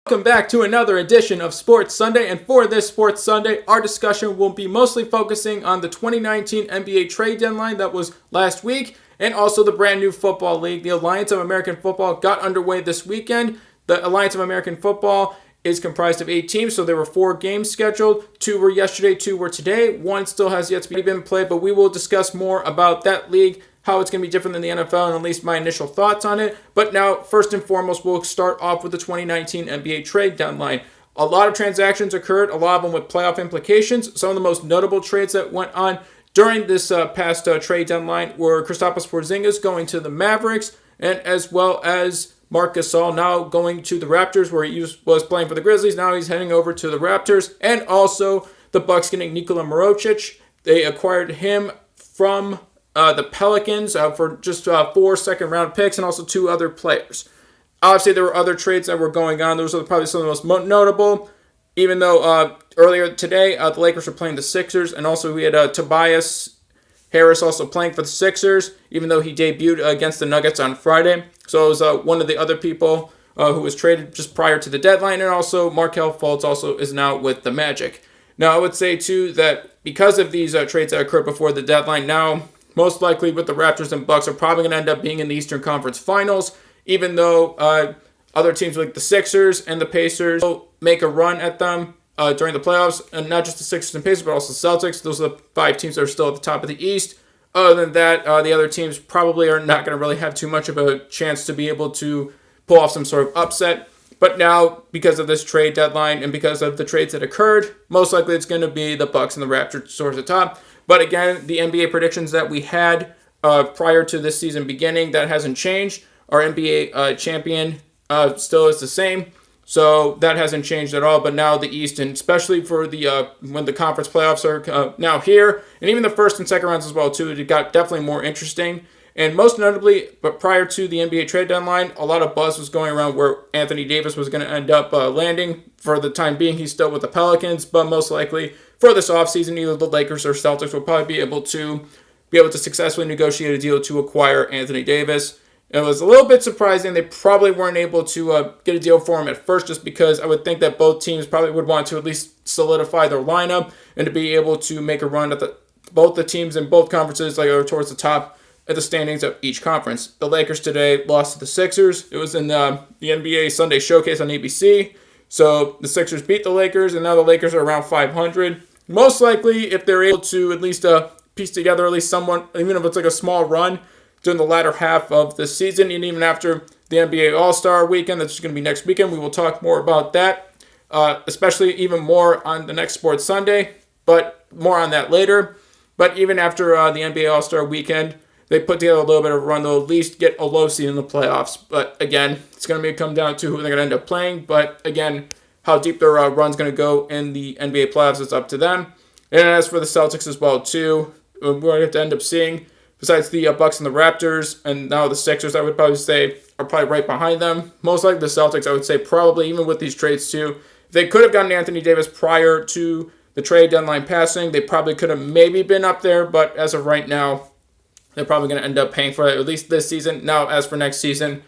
Welcome back to another edition of Sports Sunday, and for this Sports Sunday, our discussion will be mostly focusing on the 2019 NBA trade deadline that was last week, and also the brand new football league. The Alliance of American Football got underway this weekend. The Alliance of American Football is comprised of 8 teams, so there were 4 games scheduled. 2 were yesterday, 2 were today. 1 still has yet to be played, but we will discuss more about that league, how it's going to be different than the NFL, and at least my initial thoughts on it. But now, first and foremost, we'll start off with the 2019 NBA trade deadline. A lot of transactions occurred, a lot of them with playoff implications. Some of the most notable trades that went on during this past trade deadline were Kristaps Porzingis going to the Mavericks, and as well as Marc Gasol now going to the Raptors, where he was playing for the Grizzlies. Now he's heading over to the Raptors, and also the Bucks getting Nikola Mirotic. They acquired him from the Pelicans for just 4 second-round picks and also 2 other players. Obviously, there were other trades that were going on. Those are probably some of the most notable, even though earlier today, the Lakers were playing the Sixers, and also we had Tobias Harris also playing for the Sixers, even though he debuted against the Nuggets on Friday. So it was one of the other people who was traded just prior to the deadline, and also Markelle Fultz also is now with the Magic. Now, I would say, too, that because of these trades that occurred before the deadline, now most likely with the Raptors and Bucks are probably going to end up being in the Eastern Conference Finals, even though other teams like the Sixers and the Pacers will make a run at them during the playoffs, and not just the Sixers and Pacers, but also the Celtics. Those are the 5 teams that are still at the top of the East. Other than that, the other teams probably are not going to really have too much of a chance to be able to pull off some sort of upset. But now, because of this trade deadline and because of the trades that occurred, most likely it's going to be the Bucks and the Raptors towards the top. But again, the NBA predictions that we had prior to this season beginning, that hasn't changed. Our NBA champion still is the same. So that hasn't changed at all. But now the East, and especially for the when the conference playoffs are now here, and even the first and second rounds as well too, it got definitely more interesting. And most notably, but prior to the NBA trade deadline, a lot of buzz was going around where Anthony Davis was going to end up landing. For the time being, he's still with the Pelicans, but most likely for this offseason, either the Lakers or Celtics will probably be able to successfully negotiate a deal to acquire Anthony Davis. It was a little bit surprising they probably weren't able to get a deal for him at first, just because I would think that both teams probably would want to at least solidify their lineup and to be able to make a run at both the teams in both conferences, like towards the top at the standings of each conference. The Lakers today lost to the Sixers. It was in the NBA Sunday Showcase on ABC. So the Sixers beat the Lakers, and now the Lakers are around 500. Most likely, if they're able to at least piece together at least someone, even if it's like a small run during the latter half of the season, and even after the NBA All-Star weekend, that's going to be next weekend. We will talk more about that, especially even more on the next Sports Sunday, but more on that later. But even after the NBA All-Star weekend, they put together a little bit of a run. They'll at least get a low seed in the playoffs. But again, it's going to come down to who they're going to end up playing. But again, how deep their run's going to go in the NBA playoffs is up to them. And as for the Celtics as well, too, we're going to have to end up seeing, besides the Bucks and the Raptors, and now the Sixers, I would probably say, are probably right behind them. Most likely the Celtics, I would say, probably, even with these trades, too. If they could have gotten Anthony Davis prior to the trade deadline passing, they probably could have maybe been up there. But as of right now, they're probably going to end up paying for it, at least this season. Now, as for next season,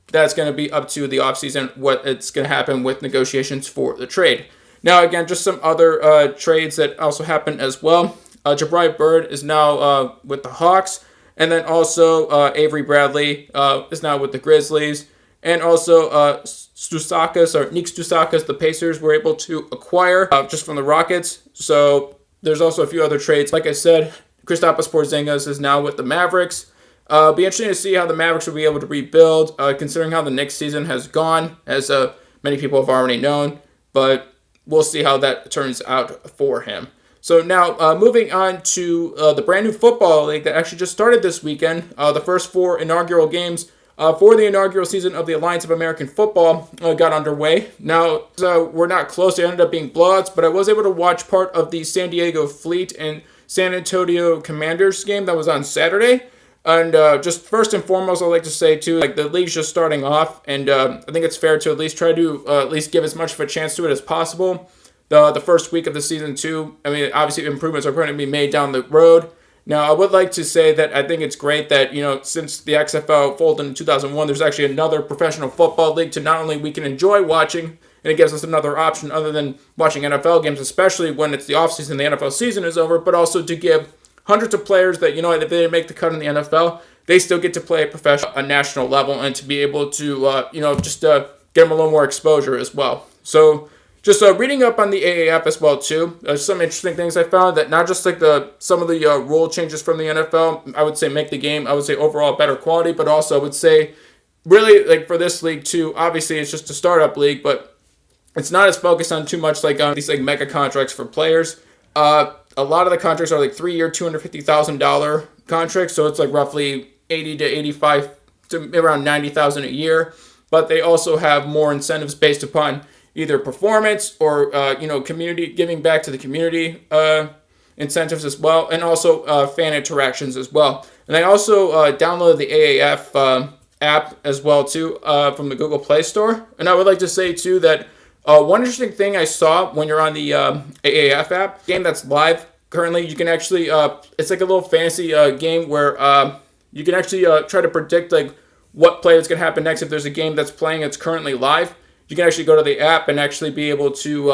that's going to be up to the offseason, what it's going to happen with negotiations for the trade. Now, again, just some other trades that also happened as well. Jabari Bird is now with the Hawks. And then also Avery Bradley is now with the Grizzlies. And also Nick Stauskas, the Pacers, were able to acquire just from the Rockets. So there's also a few other trades. Like I said, Kristaps Porzingis is now with the Mavericks. Be interesting to see how the Mavericks will be able to rebuild, considering how the Knicks season has gone, as many people have already known. But we'll see how that turns out for him. So now, moving on to the brand new football league that actually just started this weekend. The first 4 inaugural games for the inaugural season of the Alliance of American Football got underway. Now, we're not close. It ended up being blowouts, but I was able to watch part of the San Diego Fleet and San Antonio Commanders game that was on Saturday. And just first and foremost, I'd like to say, too, like the league's just starting off, and I think it's fair to at least try to at least give as much of a chance to it as possible. The first week of the season, too, I mean, obviously improvements are going to be made down the road. Now, I would like to say that I think it's great that, since the XFL folded in 2001, there's actually another professional football league to not only we can enjoy watching and it gives us another option other than watching NFL games, especially when it's the offseason, the NFL season is over, but also to give hundreds of players that, if they didn't make the cut in the NFL, they still get to play at a national level, and to be able to, get them a little more exposure as well. So just reading up on the AAF as well too. Some interesting things I found, that not just like some of the rule changes from the NFL, I would say make the game, I would say overall better quality, but also I would say really like for this league too, obviously it's just a startup league, but it's not as focused on too much like these like mega contracts for players. A lot of the contracts are like 3-year, $250,000 contracts, so it's like roughly 80 to 85 to around 90,000 a year. But they also have more incentives based upon either performance or community, giving back to the community incentives as well, and also fan interactions as well. And I also downloaded the AAF app as well too from the Google Play Store. And I would like to say too that one interesting thing I saw when you're on the AAF app, game that's live currently, you can actually, it's like a little fantasy game where you can actually try to predict like what play is going to happen next. If there's a game that's playing that's currently live, you can actually go to the app and actually be able to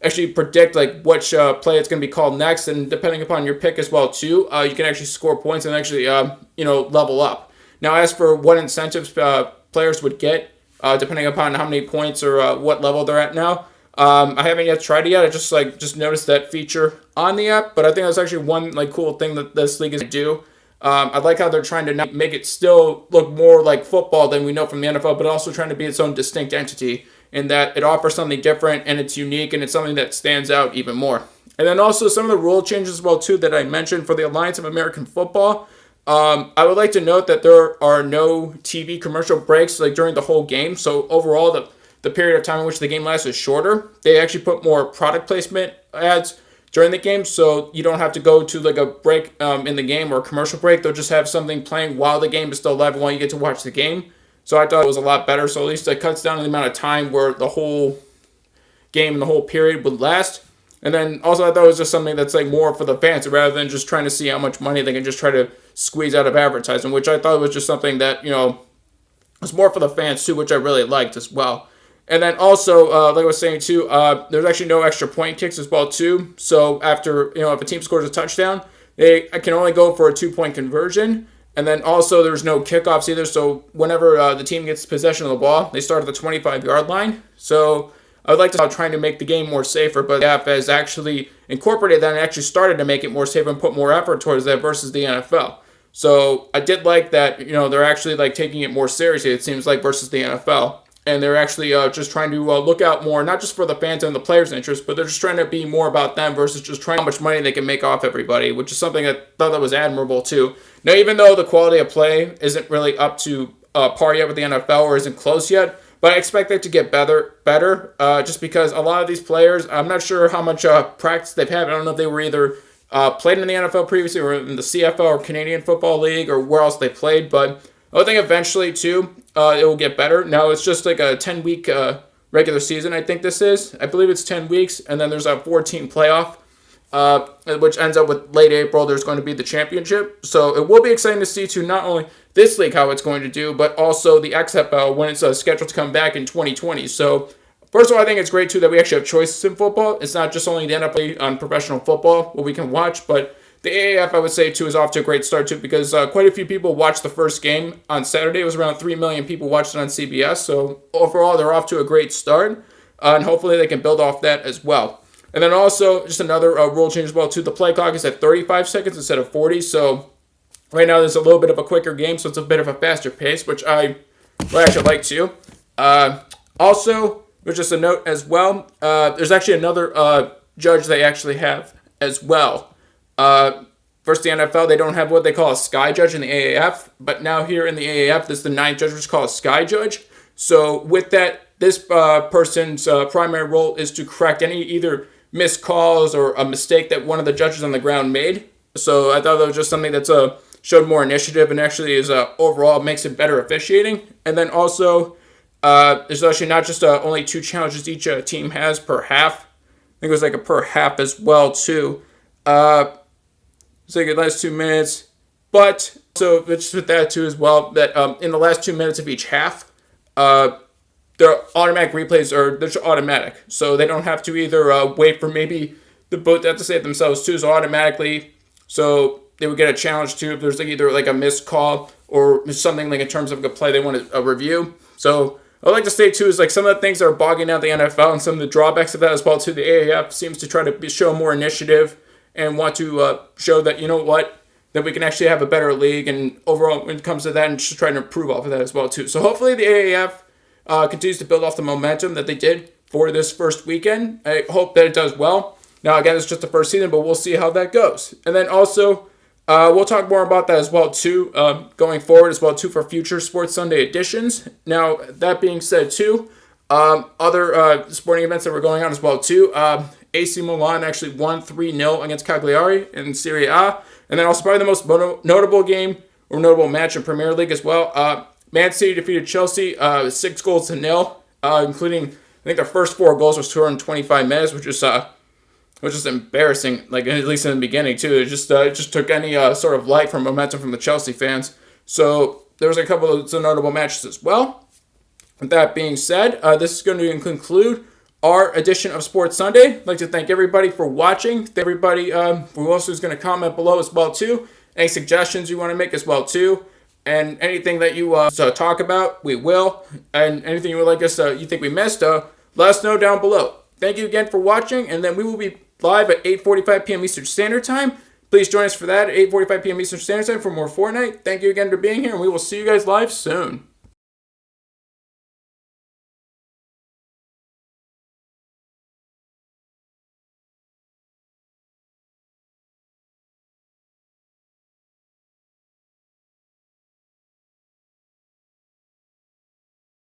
actually predict like which play it's going to be called next. And depending upon your pick as well too, you can actually score points and actually level up. Now, as for what incentives players would get, depending upon how many points or what level they're at now, I haven't yet tried it yet. I just noticed that feature on the app, but I think that's actually one like cool thing that this league is going to do. I like how they're trying to not make it still look more like football than we know from the NFL, but also trying to be its own distinct entity, in that it offers something different and it's unique and it's something that stands out even more. And then also some of the rule changes as well too that I mentioned for the Alliance of American Football. I would like to note that there are no TV commercial breaks like during the whole game. So overall, the period of time in which the game lasts is shorter. They actually put more product placement ads during the game, so you don't have to go to like a break in the game or a commercial break. They'll just have something playing while the game is still live and while you get to watch the game. So I thought it was a lot better. So at least it cuts down on the amount of time where the whole game and the whole period would last. And then also I thought it was just something that's like more for the fans rather than just trying to see how much money they can just try to squeeze out of advertising, which I thought was just something that, was more for the fans too, which I really liked as well. And then also, like I was saying too, there's actually no extra point kicks as well too. So after, if a team scores a touchdown, they can only go for a 2-point conversion. And then also there's no kickoffs either. So whenever the team gets possession of the ball, they start at the 25-yard line. So I would like to start trying to make the game more safer, but the app has actually incorporated that and actually started to make it more safe and put more effort towards that versus the NFL. So I did like that, they're actually like taking it more seriously, it seems like, versus the NFL. And they're actually just trying to look out more, not just for the fans and the players' interests, but they're just trying to be more about them versus just trying how much money they can make off everybody, which is something I thought that was admirable too. Now, even though the quality of play isn't really up to par yet with the NFL or isn't close yet, but I expect it to get better, just because a lot of these players, I'm not sure how much practice they've had. I don't know if they were either played in the NFL previously or in the CFL or Canadian Football League or where else they played, but I think eventually, too, it will get better. Now, it's just like a 10-week regular season, I think this is. I believe it's 10 weeks, and then there's a 14 playoff, which ends up with late April. There's going to be the championship. So it will be exciting to see, too, not only this league, how it's going to do, but also the XFL when it's scheduled to come back in 2020. So, first of all, I think it's great, too, that we actually have choices in football. It's not just only the NFL on professional football, what we can watch, but the AAF, I would say, too, is off to a great start, too, because quite a few people watched the first game on Saturday. It was around 3 million people watched it on CBS. So, overall, they're off to a great start, and hopefully they can build off that as well. And then also, just another rule change as well, too. The play clock is at 35 seconds instead of 40. So, right now, there's a little bit of a quicker game, so it's a bit of a faster pace, which I actually like, too. Also, there's just a note as well. There's actually another judge they actually have as well. Versus the NFL, they don't have what they call a sky judge in the AAF, but now here in the AAF, this is the 9th judge, which is called a sky judge. So with that, this person's primary role is to correct any either missed calls or a mistake that one of the judges on the ground made. So I thought that was just something that's showed more initiative and actually is overall makes it better officiating. And then also, there's actually not just only 2 challenges each team has per half. I think it was like a per half as well too. It's like the last 2 minutes, but so just with that too as well, that in the last 2 minutes of each half, their automatic replays are they're automatic, so they don't have to either wait for maybe the boat. They have to say it themselves too, so automatically. So they would get a challenge too if there's like either like a missed call or something like in terms of a play they want a review. So I'd like to say too is like some of the things that are bogging down the NFL and some of the drawbacks of that as well too. The AAF seems to try to show more initiative and want to show that, you know what, that we can actually have a better league, and overall when it comes to that, and just trying to improve off of that as well too. So hopefully the AAF continues to build off the momentum that they did for this first weekend. I hope that it does well. Now again, it's just the first season, but we'll see how that goes. And then also, we'll talk more about that as well too, going forward as well too for future Sports Sunday editions. Now that being said too, other sporting events that were going on as well too. AC Milan actually won 3-0 against Cagliari in Serie A. And then also probably the most notable game or notable match in Premier League as well. Man City defeated Chelsea 6-0, including I think their first 4 goals was 225 minutes, which is embarrassing. Like at least in the beginning too, it just took any sort of light from momentum from the Chelsea fans. So there was a couple of notable matches as well. With that being said, this is going to conclude our edition of Sports Sunday. I'd like to thank everybody for watching. Thank everybody who also is going to comment below as well too. Any suggestions you want to make as well too, and anything that you talk about, we will. And anything you would like us you think we missed, let us know down below. Thank you again for watching, and then we will be live at 8:45 p.m. Eastern Standard Time. Please join us for that at 8:45 p.m. Eastern Standard Time for more Fortnite. Thank you again for being here, and we will see you guys live soon.